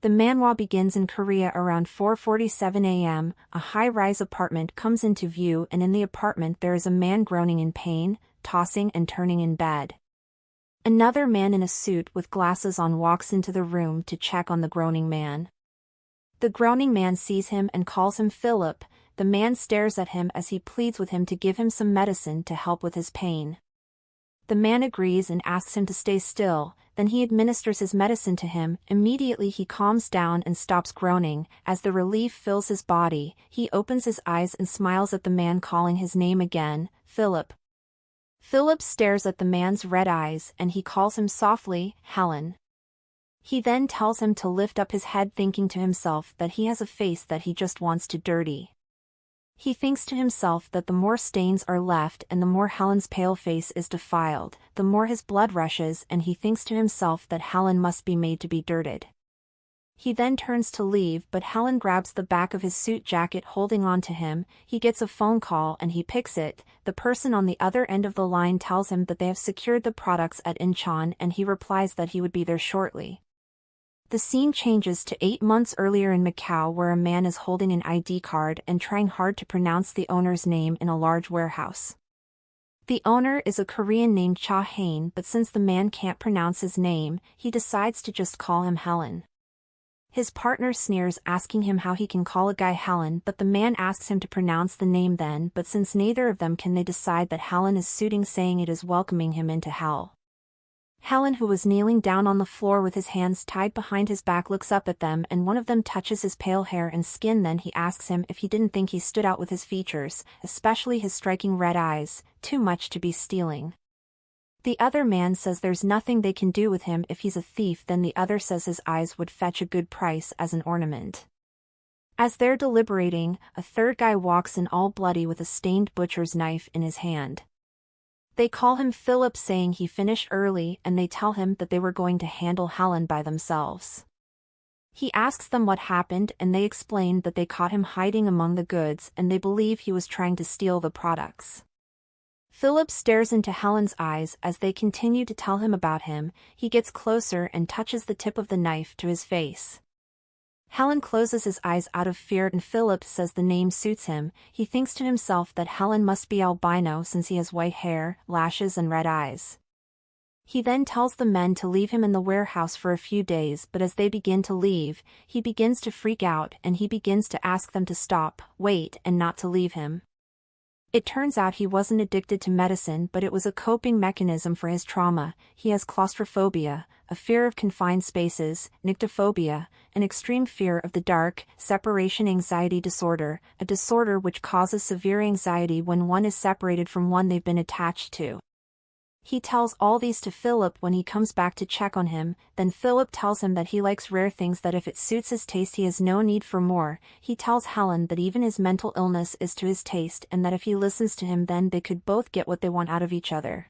The Manhwa begins in Korea around 4:47 a.m. A high-rise apartment comes into view, and in the apartment there is a man groaning in pain, tossing and turning in bed. Another man in a suit with glasses on walks into the room to check on the groaning man. The groaning man sees him and calls him Philip. The man stares at him as he pleads with him to give him some medicine to help with his pain. The man agrees and asks him to stay still, then he administers his medicine to him. Immediately he calms down and stops groaning. As the relief fills his body, he opens his eyes and smiles at the man, calling his name again, Philip. Philip stares at the man's red eyes and he calls him softly, Helen. He then tells him to lift up his head, thinking to himself that he has a face that he just wants to dirty. He thinks to himself that the more stains are left and the more Helen's pale face is defiled, the more his blood rushes, and he thinks to himself that Helen must be made to be dirted. He then turns to leave, but Helen grabs the back of his suit jacket, holding on to him. He gets a phone call and he picks it. The person on the other end of the line tells him that they have secured the products at Incheon, and he replies that he would be there shortly. The scene changes to 8 months earlier in Macau, where a man is holding an ID card and trying hard to pronounce the owner's name in a large warehouse. The owner is a Korean named Cha Hain, but since the man can't pronounce his name, he decides to just call him Helen. His partner sneers, asking him how he can call a guy Helen, but the man asks him to pronounce the name then, but since neither of them can, they decide that Helen is suiting, saying it is welcoming him into hell. Helen, who was kneeling down on the floor with his hands tied behind his back, looks up at them and one of them touches his pale hair and skin. Then he asks him if he didn't think he stood out with his features, especially his striking red eyes, too much to be stealing. The other man says there's nothing they can do with him if he's a thief. Then the other says his eyes would fetch a good price as an ornament. As they're deliberating, a third guy walks in all bloody with a stained butcher's knife in his hand. They call him Philip, saying he finished early, and they tell him that they were going to handle Helen by themselves. He asks them what happened, and they explain that they caught him hiding among the goods and they believe he was trying to steal the products. Philip stares into Helen's eyes as they continue to tell him about him. He gets closer and touches the tip of the knife to his face. Helen closes his eyes out of fear, and Philip says the name suits him. He thinks to himself that Helen must be albino since he has white hair, lashes and red eyes. He then tells the men to leave him in the warehouse for a few days, but as they begin to leave, he begins to freak out and he begins to ask them to stop, wait, and not to leave him. It turns out he wasn't addicted to medicine, but it was a coping mechanism for his trauma. He has claustrophobia, a fear of confined spaces, nyctophobia, an extreme fear of the dark, separation anxiety disorder, a disorder which causes severe anxiety when one is separated from one they've been attached to. He tells all these to Philip when he comes back to check on him. Then Philip tells him that he likes rare things, that if it suits his taste he has no need for more. He tells Helen that even his mental illness is to his taste, and that if he listens to him then they could both get what they want out of each other.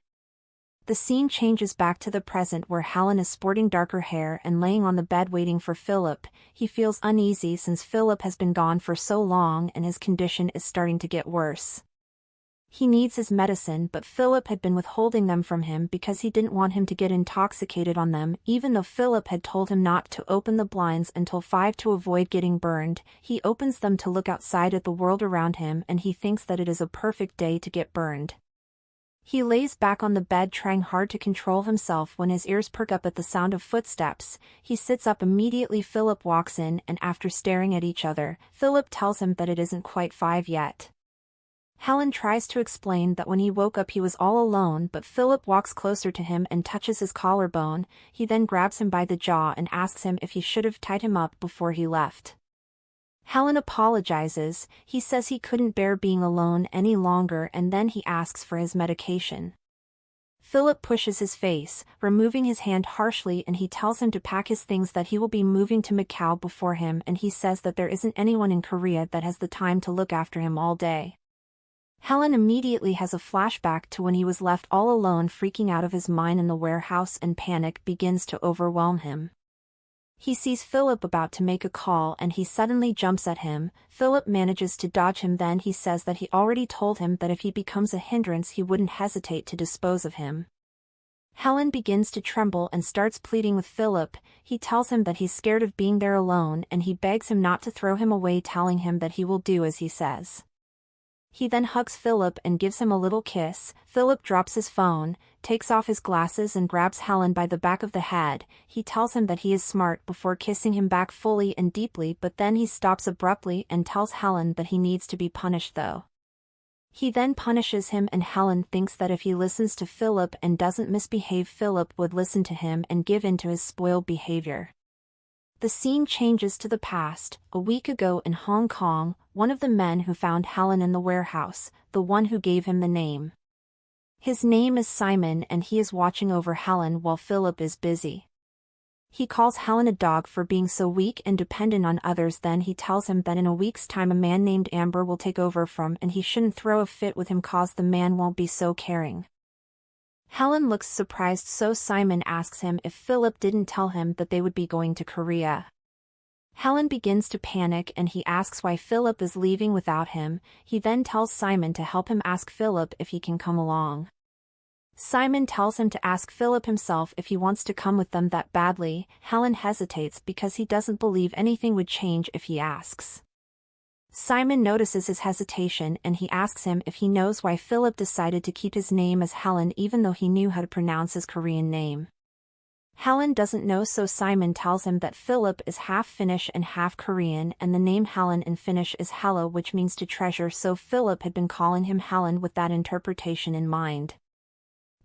The scene changes back to the present, where Helen is sporting darker hair and laying on the bed waiting for Philip. He feels uneasy since Philip has been gone for so long and his condition is starting to get worse. He needs his medicine, but Philip had been withholding them from him because he didn't want him to get intoxicated on them. Even though Philip had told him not to open the blinds until 5 to avoid getting burned, he opens them to look outside at the world around him, and he thinks that it is a perfect day to get burned. He lays back on the bed trying hard to control himself when his ears perk up at the sound of footsteps. He sits up immediately. Philip walks in, and after staring at each other, Philip tells him that it isn't quite 5 yet. Helen tries to explain that when he woke up he was all alone, but Philip walks closer to him and touches his collarbone. He then grabs him by the jaw and asks him if he should have tied him up before he left. Helen apologizes. He says he couldn't bear being alone any longer, and then he asks for his medication. Philip pushes his face, removing his hand harshly, and he tells him to pack his things, that he will be moving to Macau before him, and he says that there isn't anyone in Korea that has the time to look after him all day. Helen immediately has a flashback to when he was left all alone, freaking out of his mind in the warehouse, and panic begins to overwhelm him. He sees Philip about to make a call and he suddenly jumps at him. Philip manages to dodge him. Then he says that he already told him that if he becomes a hindrance he wouldn't hesitate to dispose of him. Helen begins to tremble and starts pleading with Philip. He tells him that he's scared of being there alone and he begs him not to throw him away, telling him that he will do as he says. He then hugs Philip and gives him a little kiss. Philip drops his phone, takes off his glasses and grabs Helen by the back of the head. He tells him that he is smart before kissing him back fully and deeply, but then he stops abruptly and tells Helen that he needs to be punished though. He then punishes him and Helen thinks that if he listens to Philip and doesn't misbehave, Philip would listen to him and give in to his spoiled behavior. The scene changes to the past. A week ago in Hong Kong, one of the men who found Helen in the warehouse, the one who gave him the name. His name is Simon and he is watching over Helen while Philip is busy. He calls Helen a dog for being so weak and dependent on others. Then he tells him that in a week's time a man named Amber will take over from and he shouldn't throw a fit with him cause the man won't be so caring. Helen looks surprised, so Simon asks him if Philip didn't tell him that they would be going to Korea. Helen begins to panic and he asks why Philip is leaving without him. He then tells Simon to help him ask Philip if he can come along. Simon tells him to ask Philip himself if he wants to come with them that badly. Helen hesitates because he doesn't believe anything would change if he asks. Simon notices his hesitation and he asks him if he knows why Philip decided to keep his name as Helen even though he knew how to pronounce his Korean name. Helen doesn't know, so Simon tells him that Philip is half Finnish and half Korean and the name Helen in Finnish is Hella, which means to treasure, so Philip had been calling him Helen with that interpretation in mind.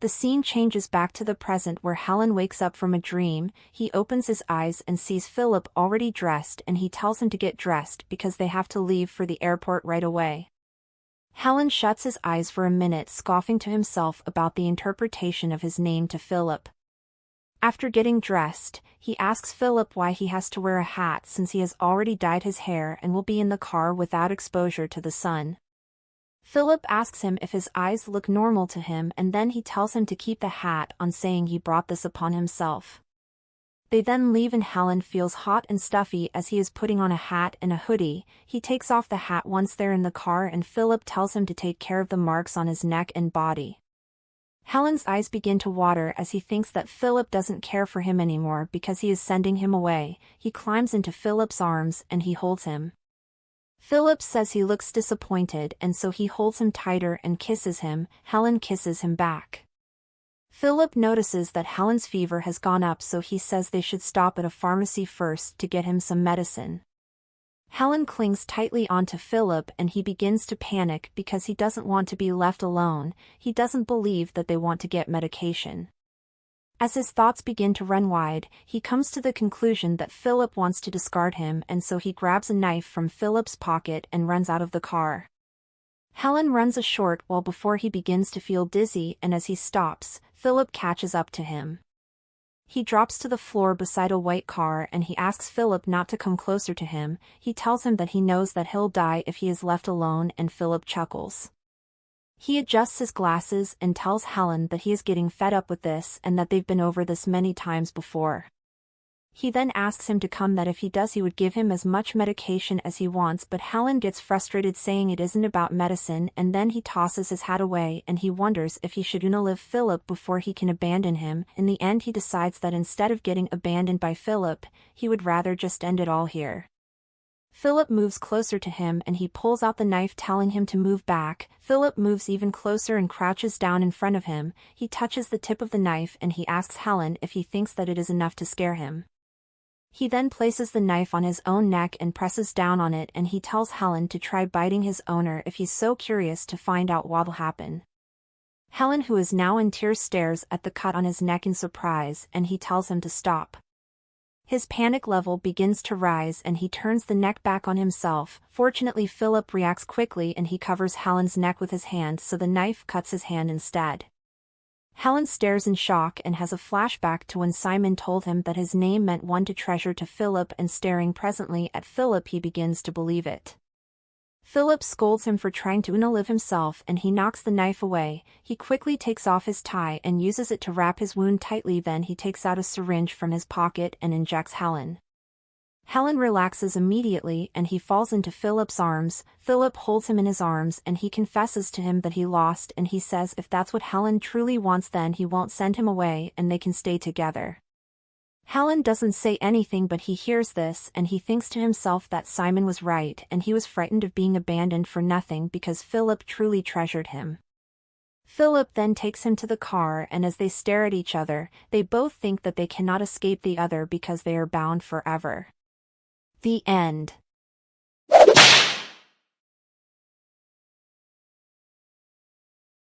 The scene changes back to the present where Helen wakes up from a dream. He opens his eyes and sees Philip already dressed and he tells him to get dressed because they have to leave for the airport right away. Helen shuts his eyes for a minute, scoffing to himself about the interpretation of his name to Philip. After getting dressed, he asks Philip why he has to wear a hat since he has already dyed his hair and will be in the car without exposure to the sun. Philip asks him if his eyes look normal to him and then he tells him to keep the hat on, saying he brought this upon himself. They then leave and Helen feels hot and stuffy as he is putting on a hat and a hoodie. He takes off the hat once they're in the car and Philip tells him to take care of the marks on his neck and body. Helen's eyes begin to water as he thinks that Philip doesn't care for him anymore because he is sending him away. He climbs into Philip's arms and he holds him. Philip says he looks disappointed and so he holds him tighter and kisses him. Helen kisses him back. Philip notices that Helen's fever has gone up, so he says they should stop at a pharmacy first to get him some medicine. Helen clings tightly onto Philip and he begins to panic because he doesn't want to be left alone. He doesn't believe that they want to get medication. As his thoughts begin to run wide, he comes to the conclusion that Philip wants to discard him and so he grabs a knife from Philip's pocket and runs out of the car. Helen runs a short while before he begins to feel dizzy, and as he stops, Philip catches up to him. He drops to the floor beside a white car and he asks Philip not to come closer to him. He tells him that he knows that he'll die if he is left alone and Philip chuckles. He adjusts his glasses and tells Helen that he is getting fed up with this and that they've been over this many times before. He then asks him to come, that if he does he would give him as much medication as he wants, but Helen gets frustrated saying it isn't about medicine, and then he tosses his hat away and he wonders if he should unalive Philip before he can abandon him. In the end he decides that instead of getting abandoned by Philip, he would rather just end it all here. Philip moves closer to him and he pulls out the knife, telling him to move back. Philip moves even closer and crouches down in front of him. He touches the tip of the knife and he asks Helen if he thinks that it is enough to scare him. He then places the knife on his own neck and presses down on it, and he tells Helen to try biting his owner if he's so curious to find out what'll happen. Helen, who is now in tears, stares at the cut on his neck in surprise and he tells him to stop. His panic level begins to rise and he turns the neck back on himself. Fortunately, Philip reacts quickly and he covers Helen's neck with his hand, so the knife cuts his hand instead. Helen stares in shock and has a flashback to when Simon told him that his name meant one to treasure to Philip, and staring presently at Philip he begins to believe it. Philip scolds him for trying to unalive himself and he knocks the knife away. He quickly takes off his tie and uses it to wrap his wound tightly, then he takes out a syringe from his pocket and injects Helen. Helen relaxes immediately and he falls into Philip's arms. Philip holds him in his arms and he confesses to him that he lost, and he says if that's what Helen truly wants then he won't send him away and they can stay together. Helen doesn't say anything, but he hears this and he thinks to himself that Simon was right and he was frightened of being abandoned for nothing because Philip truly treasured him. Philip then takes him to the car, and as they stare at each other, they both think that they cannot escape the other because they are bound forever. The end.